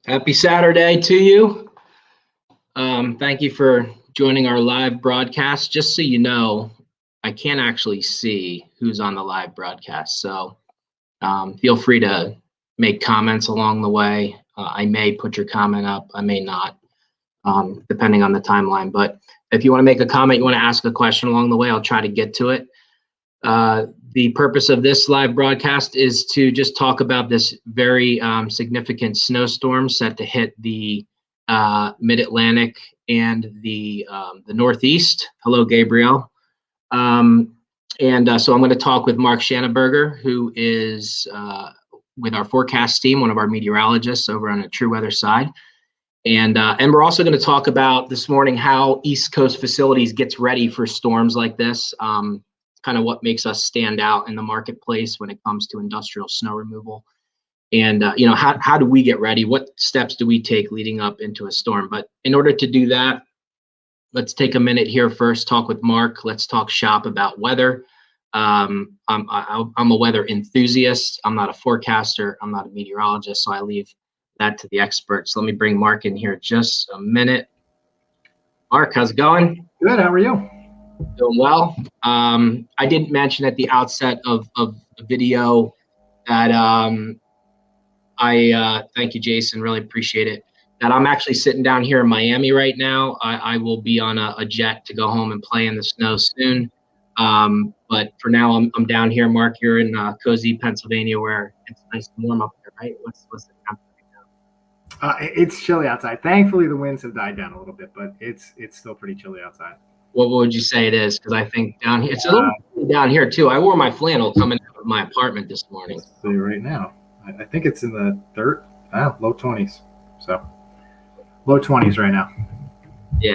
Happy Saturday to you. Thank you for joining our live broadcast. Just so you know, I can't actually see who's on the live broadcast, so feel free to make comments along the way. I may put your comment up, I may not, depending on the timeline. But if you want to make a comment, you want to ask a question along the way, I'll try to get to it. The purpose of this live broadcast is to just talk about this very significant snowstorm set to hit the Mid-Atlantic and the Northeast. Hello, Gabriel. So I'm going to talk with Mark Schanneberger, who is with our forecast team, one of our meteorologists over on the True Weather side. And we're also going to talk about this morning how East Coast facilities gets ready for storms like this. Kind of what makes us stand out in the marketplace when it comes to industrial snow removal. And, how do we get ready? What steps do we take leading up into a storm? But in order to do that, let's take a minute here first, talk with Mark. Let's talk shop about weather. I'm a weather enthusiast. I'm not a forecaster. I'm not a meteorologist, so I leave that to the experts. Let me bring Mark in here just a minute. Mark, how's it going? Good. How are you? Doing well. I didn't mention at the outset of the video that I thank you, Jason. Really appreciate it. That I'm actually sitting down here in Miami right now. I will be on a jet to go home and play in the snow soon. But for now, I'm down here. Mark, you're in cozy Pennsylvania, where it's nice and warm up there, right? What's the temperature now? It's chilly outside. Thankfully, the winds have died down a little bit, but it's still pretty chilly outside. What would you say it is? Because I think down here, it's a little down here too. I wore my flannel coming out of my apartment this morning. Let's see right now. I think it's in the low 20s. So low 20s right now. Yeah.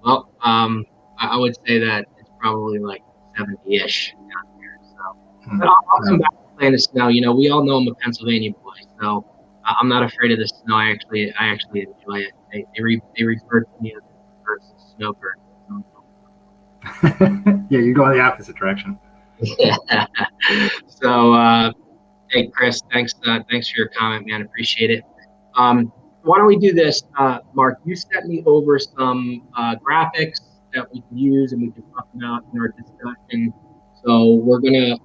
Well, I would say that it's probably like 70-ish down here. So, but I'll come back to playing the snow. We all know I'm a Pennsylvania boy, so I'm not afraid of the snow. I actually enjoy it. They refer to me as the first snowbird. Yeah, you go in the opposite direction. Yeah. So, hey, Chris, thanks for your comment, man. Appreciate it. Why don't we do this, Mark? You sent me over some graphics that we can use and we can talk about in our discussion. So we're gonna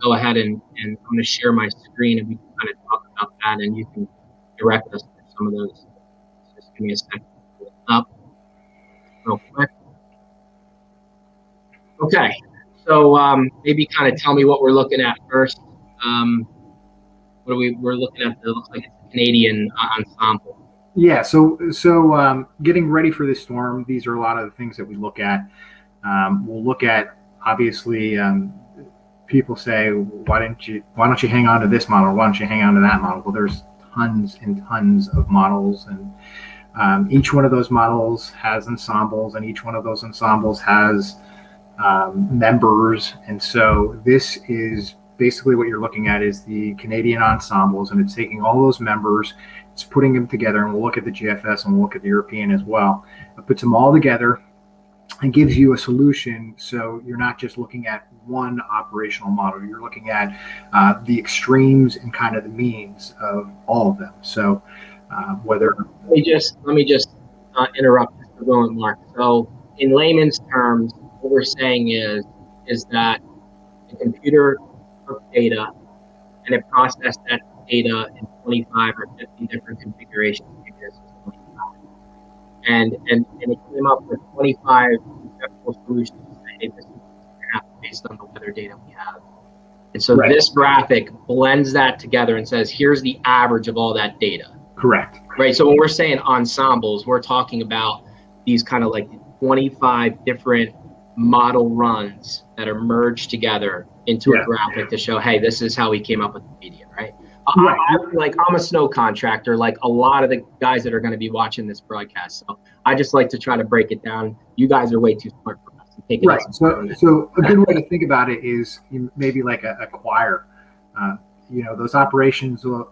go ahead and I'm gonna share my screen and we can kind of talk about that, and you can direct us to some of those. Just give me a second to pull it up real quick. Okay, so maybe kind of tell me what we're looking at first. We're looking at? It looks like it's a Canadian ensemble. Yeah, so getting ready for this storm, these are a lot of the things that we look at. We'll look at, obviously, people say, why don't you hang on to this model? Why don't you hang on to that model? Well, there's tons and tons of models, and each one of those models has ensembles, and each one of those ensembles has members. And so this is basically what you're looking at is the Canadian ensembles, and it's taking all those members, it's putting them together, and we'll look at the GFS and we'll look at the European as well. It puts them all together and gives you a solution, so you're not just looking at one operational model, you're looking at the extremes and kind of the means of all of them. So whether let me just interrupt for a moment, Mark. So in layman's terms, what we're saying is that the computer took data and it processed that data in 25 or 50 different configurations. And it came up with 25 conceptual solutions to say, hey, this is what's going to happen based on the weather data we have. And so This graphic blends that together and says, here's the average of all that data. Correct. Right. So when we're saying ensembles, we're talking about these kind of like 25 different model runs that are merged together into a graphic to show, hey, this is how we came up with the median, right? I'm a snow contractor, like a lot of the guys that are going to be watching this broadcast. So I just like to try to break it down. You guys are way too smart for us to take it. Right. So a good way to think about it is maybe like a choir. Those operational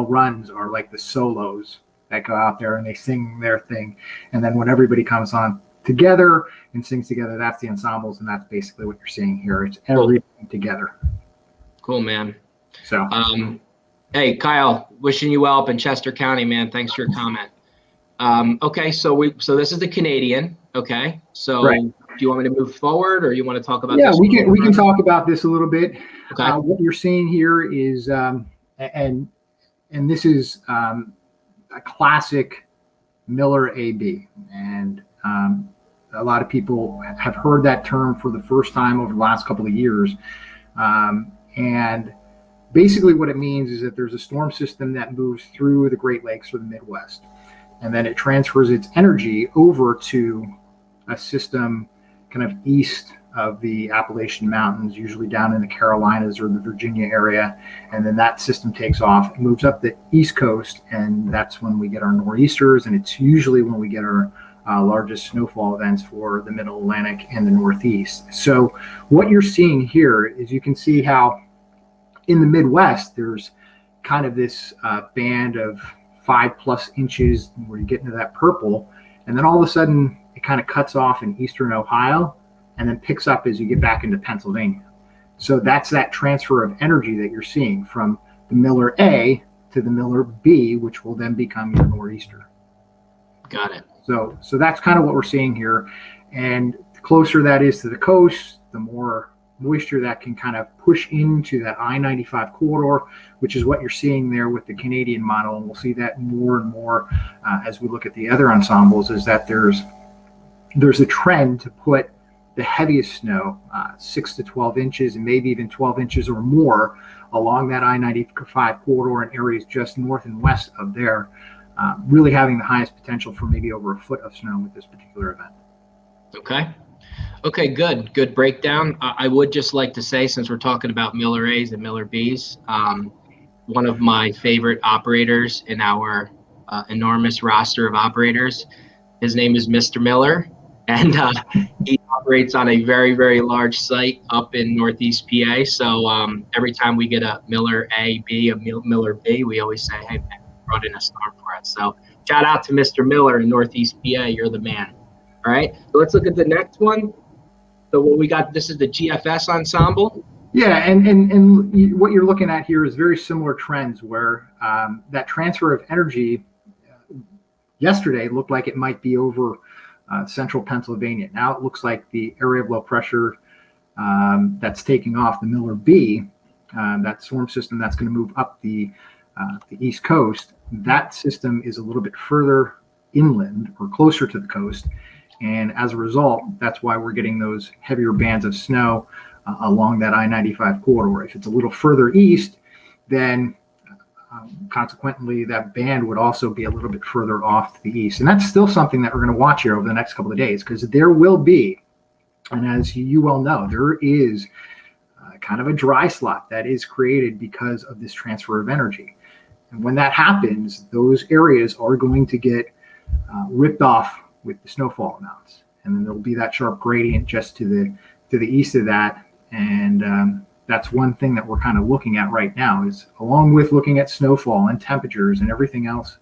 runs are like the solos that go out there and they sing their thing. And then when everybody comes on together and sings together, that's the ensembles, and that's basically what you're seeing here. It's everything together. Cool, man. So Hey, Kyle, wishing you well up in Chester County, man. Thanks for your comment. Okay, so this is the Canadian. Okay, so Right. do you want me to move forward, or you want to talk about Yeah, this? we can talk about this a little bit. Okay. What you're seeing here is, and this is a classic Miller AB, and a lot of people have heard that term for the first time over the last couple of years. And basically, what it means is that there's a storm system that moves through the Great Lakes or the Midwest, and then it transfers its energy over to a system kind of east of the Appalachian Mountains, usually down in the Carolinas or the Virginia area. And then that system takes off, moves up the East Coast, and that's when we get our nor'easters. And it's usually when we get our largest snowfall events for the Middle Atlantic and the Northeast. So what you're seeing here is you can see how in the Midwest, there's kind of this band of 5+ inches where you get into that purple. And then all of a sudden, it kind of cuts off in eastern Ohio and then picks up as you get back into Pennsylvania. So that's that transfer of energy that you're seeing from the Miller A to the Miller B, which will then become your nor'easter. Got it. So that's kind of what we're seeing here. And the closer that is to the coast, the more moisture that can kind of push into that I-95 corridor, which is what you're seeing there with the Canadian model. And we'll see that more and more as we look at the other ensembles, is that there's a trend to put the heaviest snow, 6 to 12 inches, and maybe even 12 inches or more along that I-95 corridor in areas just north and west of there, really having the highest potential for maybe over a foot of snow with this particular event. Okay, good breakdown. I would just like to say, since we're talking about Miller A's and Miller B's, one of my favorite operators in our enormous roster of operators, his name is Mr. Miller, and he operates on a very, very large site up in Northeast PA. So every time we get a Miller A, B, a Miller B, we always say, hey, man, brought in a storm for us. So shout out to Mr. Miller in Northeast PA. You're the man. All right, so let's look at the next one. So what we got, this is the GFS ensemble. Yeah, and what you're looking at here is very similar trends where that transfer of energy yesterday looked like it might be over central Pennsylvania. Now it looks like the area of low pressure that's taking off, the Miller B, that storm system that's going to move up the East Coast, that system is a little bit further inland or closer to the coast. And as a result, that's why we're getting those heavier bands of snow along that I-95 corridor. If it's a little further east, then consequently, that band would also be a little bit further off to the east. And that's still something that we're going to watch here over the next couple of days, because there will be, and as you well know, there is kind of a dry slot that is created because of this transfer of energy. And when that happens, those areas are going to get ripped off with the snowfall amounts, and then there'll be that sharp gradient just to the east of that. And that's one thing that we're kind of looking at right now, is along with looking at snowfall and temperatures and everything else,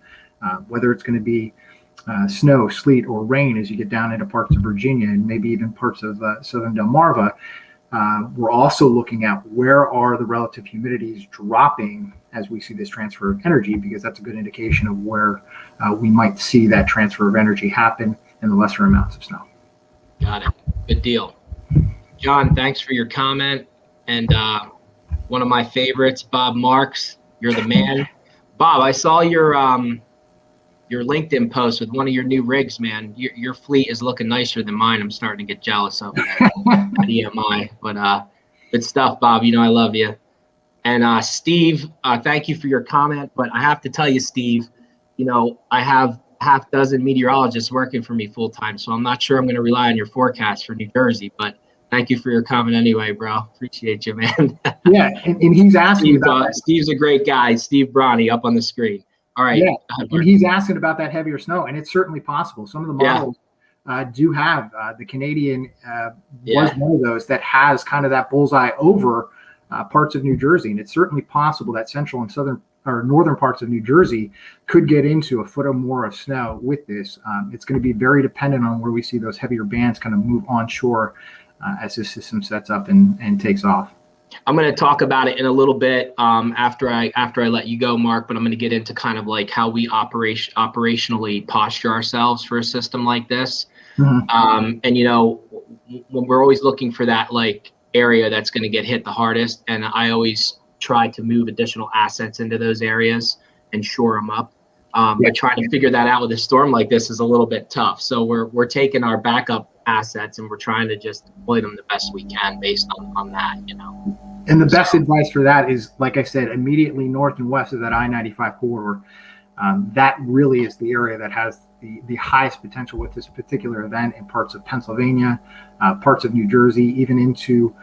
whether it's going to be snow, sleet, or rain as you get down into parts of Virginia and maybe even parts of southern Delmarva. We're also looking at where are the relative humidities dropping as we see this transfer of energy, because that's a good indication of where we might see that transfer of energy happen in the lesser amounts of snow. Got it. Good deal. John, thanks for your comment. And one of my favorites, Bob Marks, you're the man. Bob, I saw your LinkedIn post with one of your new rigs, man. Your fleet is looking nicer than mine. I'm starting to get jealous of it at EMI. But good stuff, Bob. You know I love you. And Steve, thank you for your comment. But I have to tell you, Steve, you know, I have half dozen meteorologists working for me full time, so I'm not sure I'm going to rely on your forecast for New Jersey. But thank you for your comment anyway, bro. Appreciate you, man. Yeah, and he's asking about that. Steve's a great guy. Steve Bronny up on the screen. All right. Yeah, and he's asking about that heavier snow, and it's certainly possible. Some of the models do have the Canadian was one of those that has kind of that bullseye over parts of New Jersey, and it's certainly possible that central and southern or northern parts of New Jersey could get into a foot or more of snow with this. It's going to be very dependent on where we see those heavier bands kind of move onshore as this system sets up and takes off. I'm going to talk about it in a little bit after I let you go, Mark. But I'm going to get into kind of like how we operationally posture ourselves for a system like this. Mm-hmm. And when we're always looking for that like area that's going to get hit the hardest, and I always try to move additional assets into those areas and shore them up. But trying to figure that out with a storm like this is a little bit tough. So we're taking our backup assets and we're trying to just deploy them the best we can based on that, And the best advice for that is, like I said, immediately north and west of that I-95 corridor. That really is the area that has the highest potential with this particular event in parts of Pennsylvania, parts of New Jersey, even into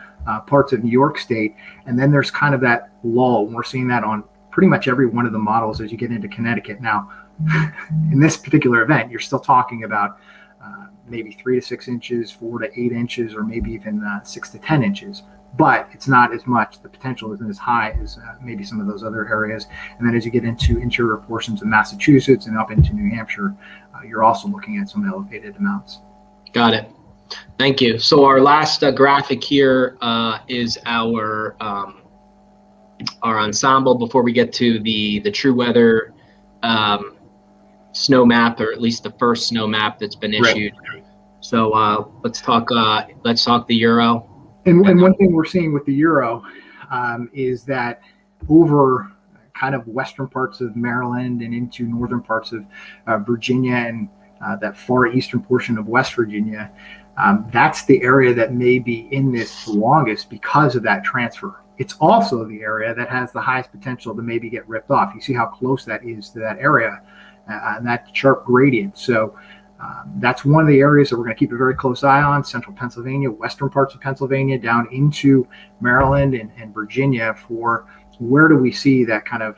parts of New York State. And then there's kind of that lull. And we're seeing that on pretty much every one of the models as you get into Connecticut. Now, in this particular event, you're still talking about maybe 3 to 6 inches, 4 to 8 inches, or maybe even 6 to 10 inches. But it's not as much. The potential isn't as high as maybe some of those other areas. And then as you get into interior portions of Massachusetts and up into New Hampshire, you're also looking at some elevated amounts. Got it. Thank you. So our last graphic here is our ensemble before we get to the true weather snow map, or at least the first snow map that's been issued. Right. So let's talk the Euro. And one thing we're seeing with the Euro is that over kind of western parts of Maryland and into northern parts of Virginia and that far eastern portion of West Virginia, that's the area that may be in this longest because of that transfer. It's also the area that has the highest potential to maybe get ripped off. You see how close that is to that area and that sharp gradient. So that's one of the areas that we're going to keep a very close eye on: central Pennsylvania, western parts of Pennsylvania, down into Maryland and Virginia, for where do we see that kind of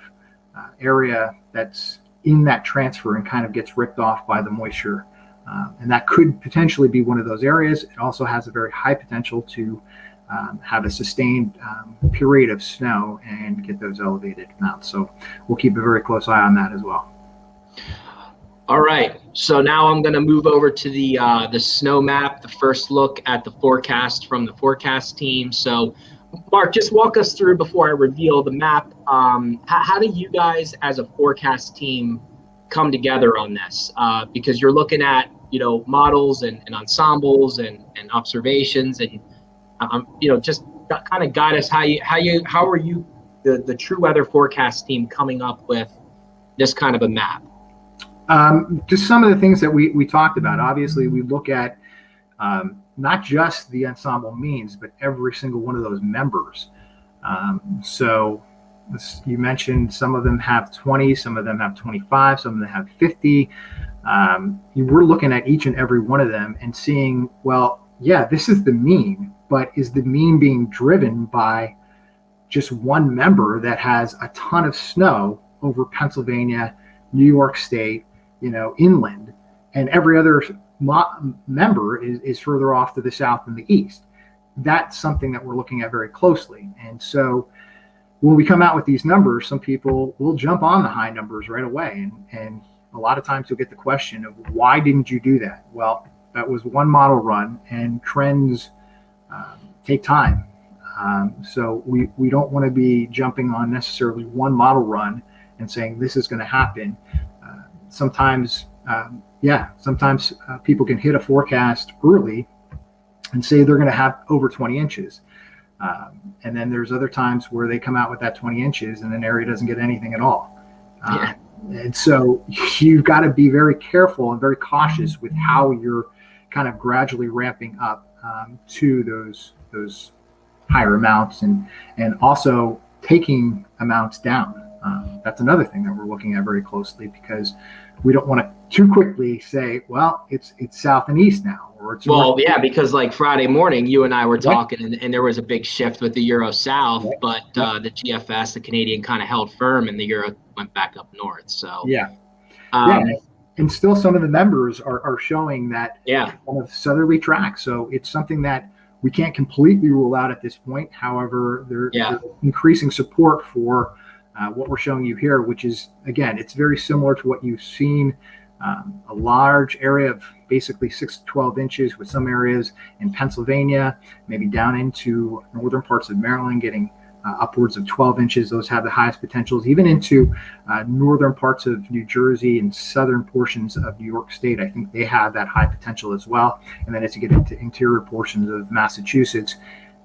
area that's in that transfer and kind of gets ripped off by the moisture. And that could potentially be one of those areas. It also has a very high potential to have a sustained period of snow and get those elevated amounts. So we'll keep a very close eye on that as well. All right, so now I'm going to move over to the snow map, the first look at the forecast from the forecast team. So, Mark, just walk us through before I reveal the map. How do you guys, as a forecast team, come together on this? Because you're looking at models and ensembles and observations, and just kind of guide us how are you the true weather forecast team coming up with this kind of a map? Just some of the things that we talked about. Obviously, we look at not just the ensemble means, but every single one of those members. So you mentioned some of them have 20, some of them have 25, some of them have 50. We're looking at each and every one of them and seeing, well, yeah, this is the mean, but is the mean being driven by just one member that has a ton of snow over Pennsylvania, New York State, inland, and every other member is further off to the south and the east? That's something that we're looking at very closely. And so when we come out with these numbers, some people will jump on the high numbers right away. And a lot of times you'll get the question of, why didn't you do that? Well, that was one model run, and trends take time. So we don't want to be jumping on necessarily one model run and saying this is going to happen. Sometimes people can hit a forecast early and say they're going to have over 20 inches. And then there's other times where they come out with that 20 inches and an area doesn't get anything at all. And so you've got to be very careful and very cautious with how you're kind of gradually ramping up to those higher amounts, and also taking amounts down. That's another thing that we're looking at very closely, because we don't want to too quickly say, well, it's south and east now, or it's north. Yeah, because like Friday morning, you and I were talking, and there was a big shift with the Euro south, but the GFS, the Canadian, kind of held firm, and the Euro went back up north. So and still some of the members are showing that kind of southerly track. So it's something that we can't completely rule out at this point. However, there's increasing support for what we're showing you here, which is, again, it's very similar to what you've seen. A large area of basically 6 to 12 inches with some areas in Pennsylvania, maybe down into northern parts of Maryland, getting upwards of 12 inches. Those have the highest potentials, even into northern parts of New Jersey and southern portions of New York State. I think they have that high potential as well. And then as you get into interior portions of Massachusetts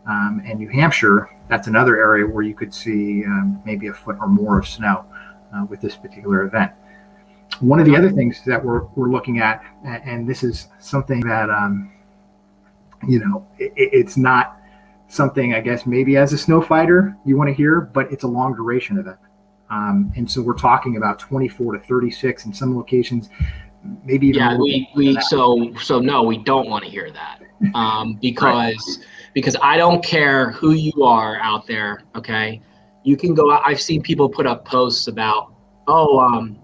and New Hampshire, that's another area where you could see maybe a foot or more of snow with this particular event. One of the other things that we're looking at, and this is something that, it's not something, I guess, maybe as a snow fighter you want to hear, but it's a long duration event. And so we're talking about 24 to 36 in some locations, maybe even. Yeah, so no, we don't want to hear that because I don't care who you are out there. Okay, you can go out. I've seen people put up posts about,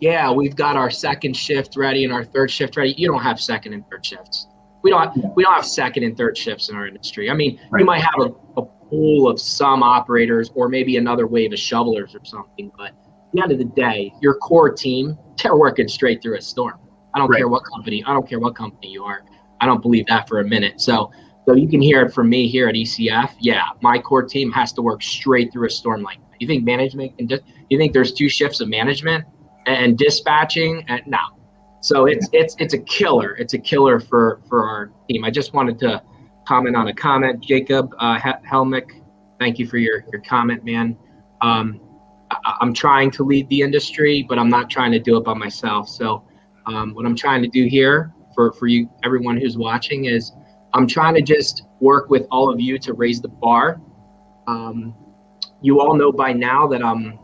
yeah, we've got our second shift ready and our third shift ready. You don't have second and third shifts. We don't have second and third shifts in our industry. I mean, You might have a pool of some operators or maybe another wave of shovelers or something, but at the end of the day, your core team, they're working straight through a storm. I don't care what company you are. I don't believe that for a minute. So you can hear it from me here at ECF. Yeah, my core team has to work straight through a storm like that. You think management you think there's 2 shifts of management and dispatching? And no. So it's a killer. It's a killer for our team. I just wanted to comment on a comment. Jacob Helmick, thank you for your comment, man. I'm trying to lead the industry, but I'm not trying to do it by myself. So what I'm trying to do here for you, everyone who's watching, is I'm trying to just work with all of you to raise the bar. You all know by now that I'm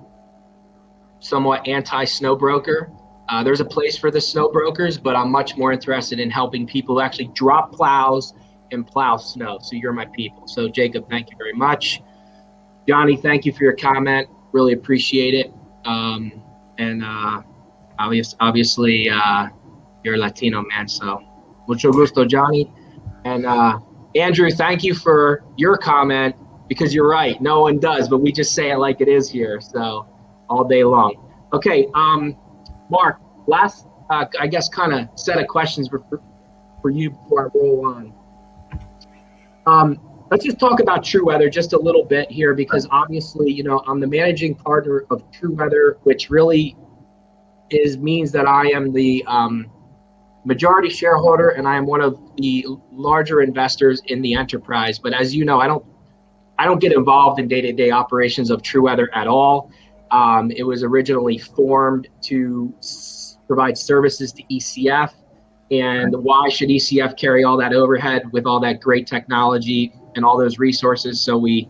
somewhat anti-snow broker. There's a place for the snow brokers, but I'm much more interested in helping people actually drop plows and plow snow. So you're my people. So Jacob, thank you very much. Johnny, thank you for your comment. Really appreciate it. Obviously, you're a Latino, man. So mucho gusto, Johnny. And Andrew, thank you for your comment, because you're right. No one does, but we just say it like it is here. So all day long. Okay. Mark, last, I guess, kind of set of questions for you before I roll on. Let's just talk about True Weather just a little bit here, because obviously, I'm the managing partner of True Weather, which really means that I am the majority shareholder and I am one of the larger investors in the enterprise. But as you know, I don't get involved in day-to-day operations of True Weather at all. It was originally formed to provide services to ECF. And why should ECF carry all that overhead with all that great technology and all those resources? So we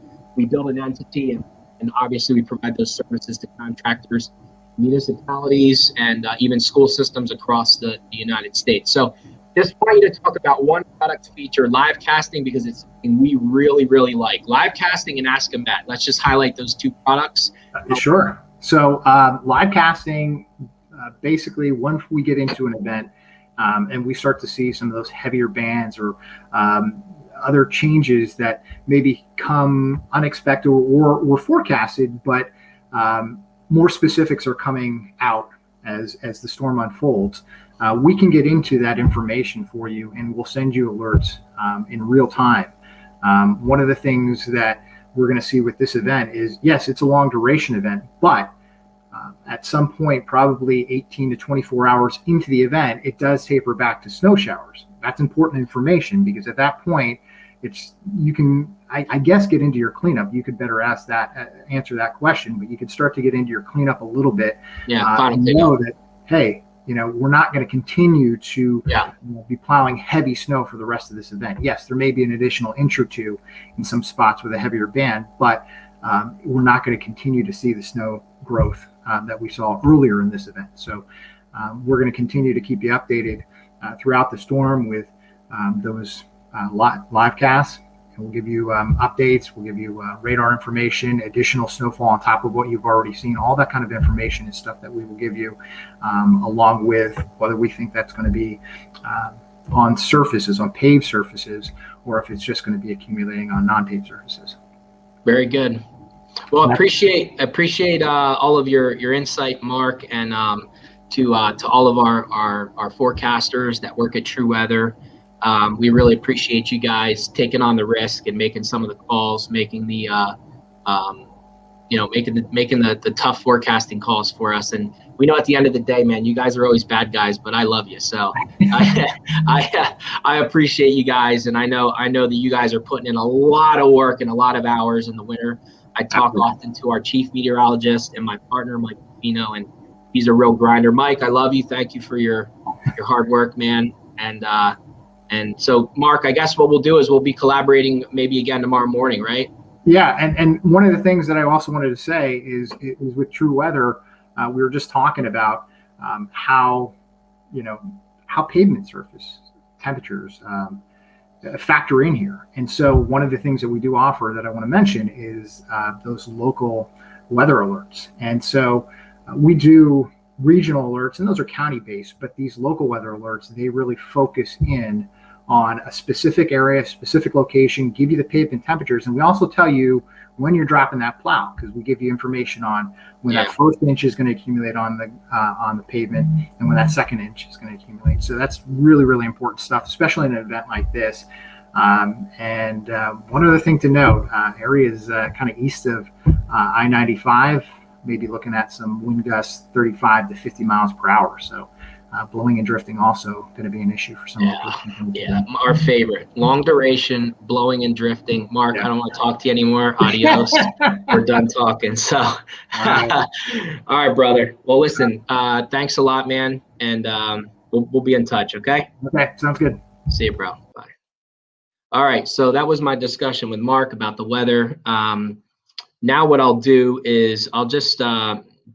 build an entity, and obviously we provide those services to contractors, municipalities, and even school systems across the United States. So just want you to talk about one product feature, live casting, because it's something we really, really like. Live casting and Ask a Met. Let's just highlight those 2 products. Sure. So live casting, basically, once we get into an event and we start to see some of those heavier bands or other changes that maybe come unexpected or were forecasted, but more specifics are coming out as the storm unfolds, we can get into that information for you, and we'll send you alerts in real time. One of the things that we're going to see with this event is, yes, it's a long duration event, but at some point, probably 18 to 24 hours into the event, it does taper back to snow showers. That's important information, because at that point, you can, I guess, get into your cleanup. You could better answer that question, but you could start to get into your cleanup a little bit. Yeah, and know that, hey, we're not going to continue to be plowing heavy snow for the rest of this event. Yes, there may be an additional inch or 2 in some spots with a heavier band, but we're not going to continue to see the snow growth that we saw earlier in this event. So we're going to continue to keep you updated throughout the storm with those live casts. And we'll give you updates. We'll give you radar information, additional snowfall on top of what you've already seen. All that kind of information is stuff that we will give you, along with whether we think that's going to be on surfaces, on paved surfaces, or if it's just going to be accumulating on non-paved surfaces. Very good. Well, appreciate all of your insight, Mark. And to all of our forecasters that work at True Weather. We really appreciate you guys taking on the risk and making some of the calls, making the making the tough forecasting calls for us. And we know at the end of the day, man, you guys are always bad guys, but I love you. So I appreciate you guys. And I know that you guys are putting in a lot of work and a lot of hours in the winter. I talk often to our chief meteorologist and my partner, Mike Pino, and he's a real grinder. Mike, I love you. Thank you for your hard work, man. And so, Mark, I guess what we'll do is we'll be collaborating maybe again tomorrow morning, right? Yeah, and one of the things that I also wanted to say is with True Weather, we were just talking about how pavement surface temperatures factor in here. And so one of the things that we do offer that I want to mention is those local weather alerts. And so we do regional alerts, and those are county based, but these local weather alerts, they really focus in on a specific area, specific location, give you the pavement temperatures. And we also tell you when you're dropping that plow, because we give you information on when that first inch is going to accumulate on the pavement and when that second inch is going to accumulate. So that's really, really important stuff, especially in an event like this. And one other thing to note, areas kind of east of I-95, maybe looking at some wind gusts 35 to 50 miles per hour. So blowing and drifting also going to be an issue for some locations. Yeah, our favorite. Long duration, blowing and drifting. Mark, I don't want to talk to you anymore. Adios. We're done talking. So, all right, brother. Well, listen, thanks a lot, man. And we'll be in touch, okay? Okay, sounds good. See you, bro. Bye. All right, so that was my discussion with Mark about the weather. Now what I'll do is I'll just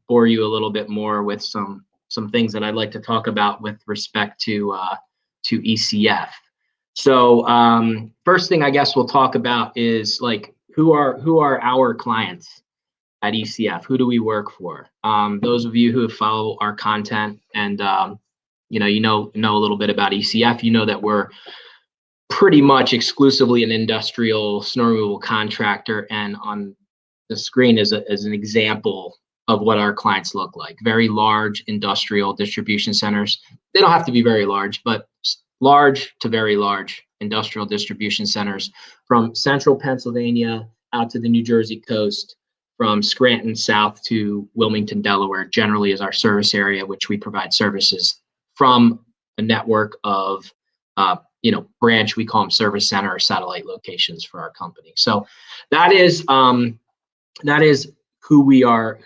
bore you a little bit more with some things that I'd like to talk about with respect to ECF. So first thing I guess we'll talk about is like who are our clients at ECF? Who do we work for? Those of you who follow our content and know a little bit about ECF, you know that we're pretty much exclusively an industrial snow removal contractor, and on the screen is an example of what our clients look like. Very large industrial distribution centers. They don't have to be very large, but large to very large industrial distribution centers from central Pennsylvania out to the New Jersey coast, from Scranton south to Wilmington, Delaware, generally is our service area, which we provide services from a network of branch, we call them service center or satellite locations for our company. So that is who we are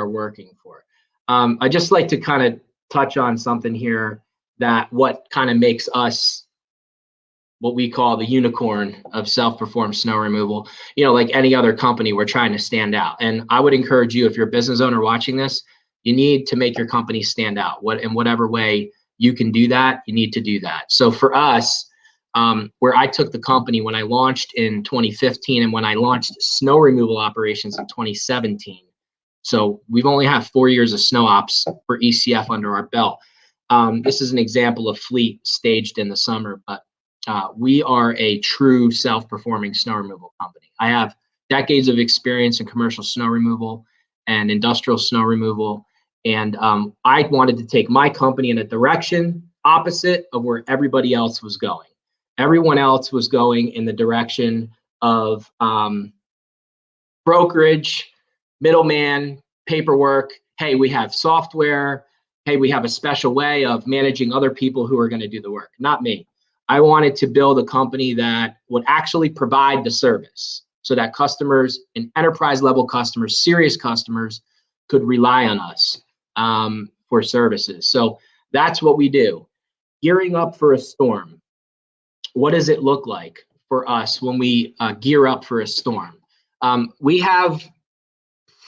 working for. I just like to kind of touch on something here, that what kind of makes us what we call the unicorn of self-performed snow removal. Like any other company, we're trying to stand out. And I would encourage you, if you're a business owner watching this, you need to make your company stand out. In whatever way you can do that, you need to do that. So for us, where I took the company when I launched in 2015 and when I launched snow removal operations in 2017. So we've only had 4 years of snow ops for ECF under our belt. This is an example of fleet staged in the summer, but we are a true self-performing snow removal company. I have decades of experience in commercial snow removal and industrial snow removal. And I wanted to take my company in a direction opposite of where everybody else was going. Everyone else was going in the direction of brokerage, middleman, paperwork. Hey, we have software. Hey, we have a special way of managing other people who are going to do the work. Not me. I wanted to build a company that would actually provide the service so that customers and enterprise level customers, serious customers, could rely on us for services. So that's what we do. Gearing up for a storm. What does it look like for us when we gear up for a storm? We have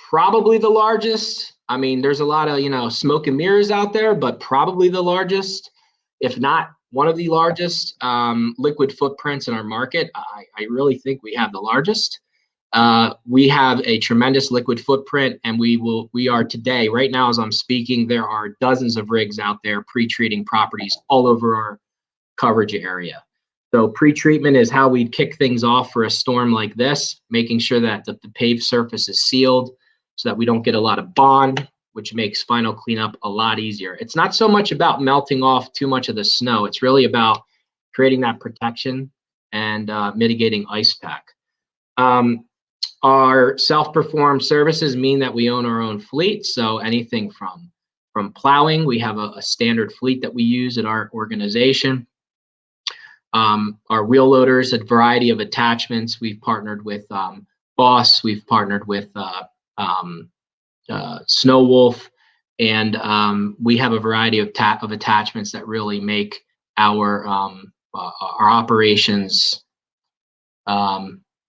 probably the largest. I mean, there's a lot of, smoke and mirrors out there, but probably the largest, if not one of the largest liquid footprints in our market. I really think we have the largest. We have a tremendous liquid footprint, and we are today, right now as I'm speaking, there are dozens of rigs out there pre-treating properties all over our coverage area. So pre-treatment is how we kick things off for a storm like this, making sure that the paved surface is sealed so that we don't get a lot of bond which makes final cleanup a lot easier. It's not so much about melting off too much of the snow. It's really about creating that protection and mitigating ice pack. Our self-performed services mean that we own our own fleet. So anything from plowing, we have a standard fleet that we use at our organization. Our wheel loaders, a variety of attachments. We've partnered with Boss. We've partnered with Snow Wolf, and we have a variety of attachments that really make our operations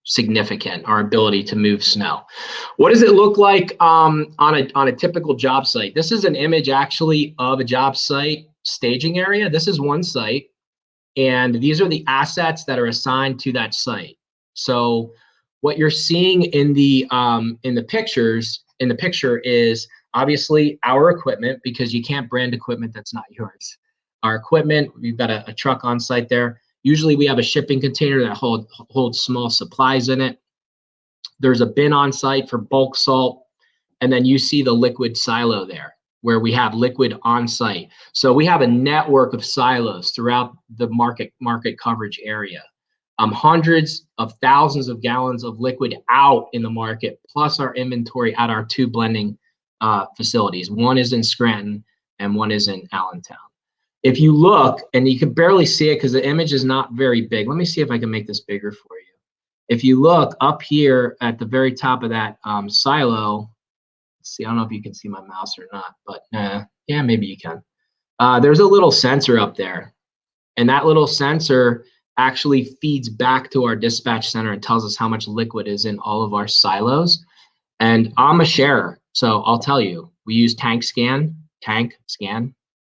significant. Our ability to move snow. What does it look like on a typical job site? This is an image actually of a job site staging area. This is one site, and these are the assets that are assigned to that site. So what you're seeing in the picture is obviously our equipment, because you can't brand equipment that's not yours. Our equipment, we've got a truck on site there. Usually we have a shipping container that holds small supplies in it. There's a bin on site for bulk salt, and then you see the liquid silo there, where we have liquid on site. So we have a network of silos throughout the market coverage area. Hundreds of thousands of gallons of liquid out in the market, plus our inventory at our two blending facilities. One is in Scranton and one is in Allentown. If you look, and you can barely see it because the image is not very big. Let me see if I can make this bigger for you. If you look up here at the very top of that silo, see, I don't know if you can see my mouse or not, but yeah, maybe you can. There's a little sensor up there, and that little sensor actually feeds back to our dispatch center and tells us how much liquid is in all of our silos. And I'm a sharer, so I'll tell you, we use tank scan.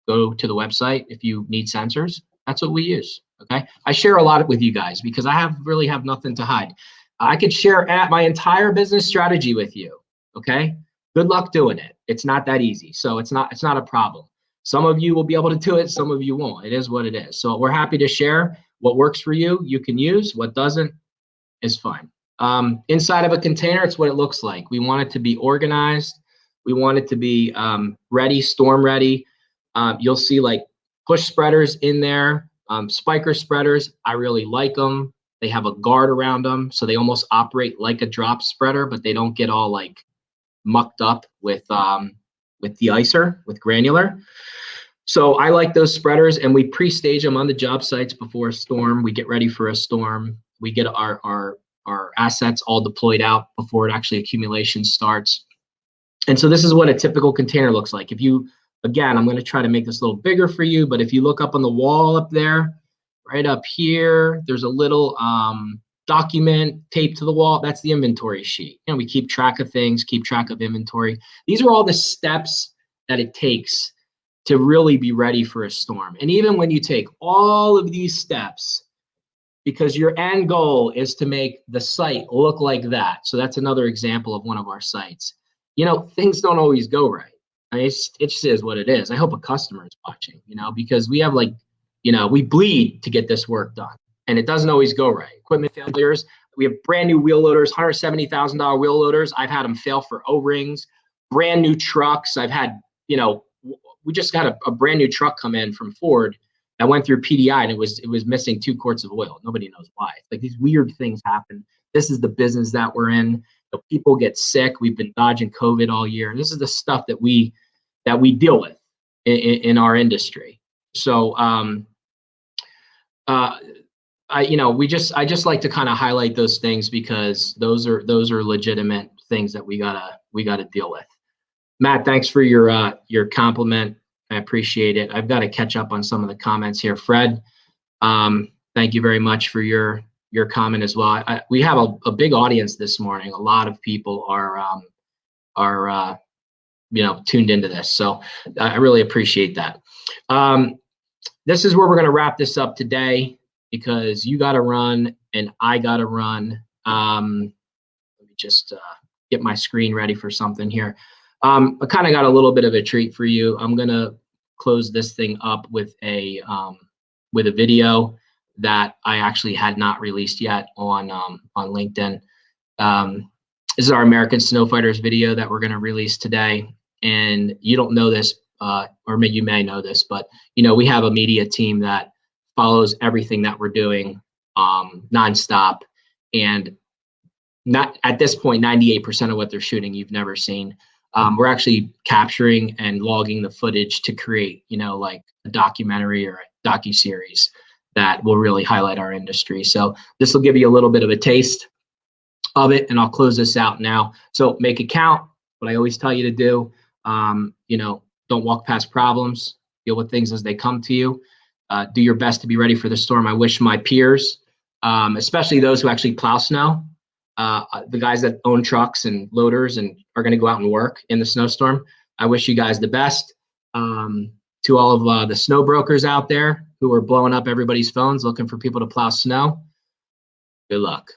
Go to the website if you need sensors. That's what we use. Okay, I share a lot with you guys because I really have nothing to hide. I could share my entire business strategy with you. Okay, good luck doing it. It's not that easy, so it's not a problem. Some of you will be able to do it, some of you won't. It is what it is. So we're happy to share what works for you. You can use. What doesn't is fine. Inside of a container, it's what it looks like. We want it to be organized. We want it to be ready, storm ready. You'll see like push spreaders in there, spiker spreaders. I really like them. They have a guard around them, so they almost operate like a drop spreader, but they don't get all like mucked up with de-icer, with granular. So I like those spreaders, and we pre-stage them on the job sites before a storm. We get ready for a storm. We get our assets all deployed out before actually accumulation starts. And so this is what a typical container looks like. Again, I'm going to try to make this a little bigger for you, but if you look up on the wall up there, right up here, there's a little document taped to the wall. That's the inventory sheet. You know, we keep track of things, keep track of inventory. These are all the steps that it takes to really be ready for a storm. And even when you take all of these steps, because your end goal is to make the site look like that. So that's another example of one of our sites. You know, things don't always go right. I mean, it just is what it is. I hope a customer is watching, you know, because we have we bleed to get this work done, and it doesn't always go right. Equipment failures. We have brand new wheel loaders, $170,000 wheel loaders. I've had them fail for O-rings. Brand new trucks. I've had, we just got a brand new truck come in from Ford that went through PDI, and it was missing 2 quarts of oil. Nobody knows why. Like, these weird things happen. This is the business that we're in. People get sick. We've been dodging COVID all year. This is the stuff that we deal with in our industry. So I just like to kind of highlight those things because those are legitimate things that we gotta deal with. Matt, thanks for your compliment. I appreciate it. I've got to catch up on some of the comments here. Fred, thank you very much for your comment as well. We have a big audience this morning. A lot of people are tuned into this, so I really appreciate that. This is where we're going to wrap this up today because you got to run and I got to run. Let me just get my screen ready for something here. I kind of got a little bit of a treat for you. I'm going to close this thing up with a video that I actually had not released yet on LinkedIn. This is our American Snow Fighters video that we're going to release today. And you don't know this, or maybe you may know this, but you know, we have a media team that follows everything that we're doing nonstop. And not at this point, 98% of what they're shooting you've never seen. We're actually capturing and logging the footage to create, you know, like a documentary or a docuseries that will really highlight our industry. So this will give you a little bit of a taste of it, and I'll close this out now. So make it count. What I always tell you to do, you know, don't walk past problems. Deal with things as they come to you. Do your best to be ready for the storm. I wish my peers, especially those who actually plow snow, the guys that own trucks and loaders and are going to go out and work in the snowstorm, I wish you guys the best. To all of the snow brokers out there who are blowing up everybody's phones looking for people to plow snow, good luck.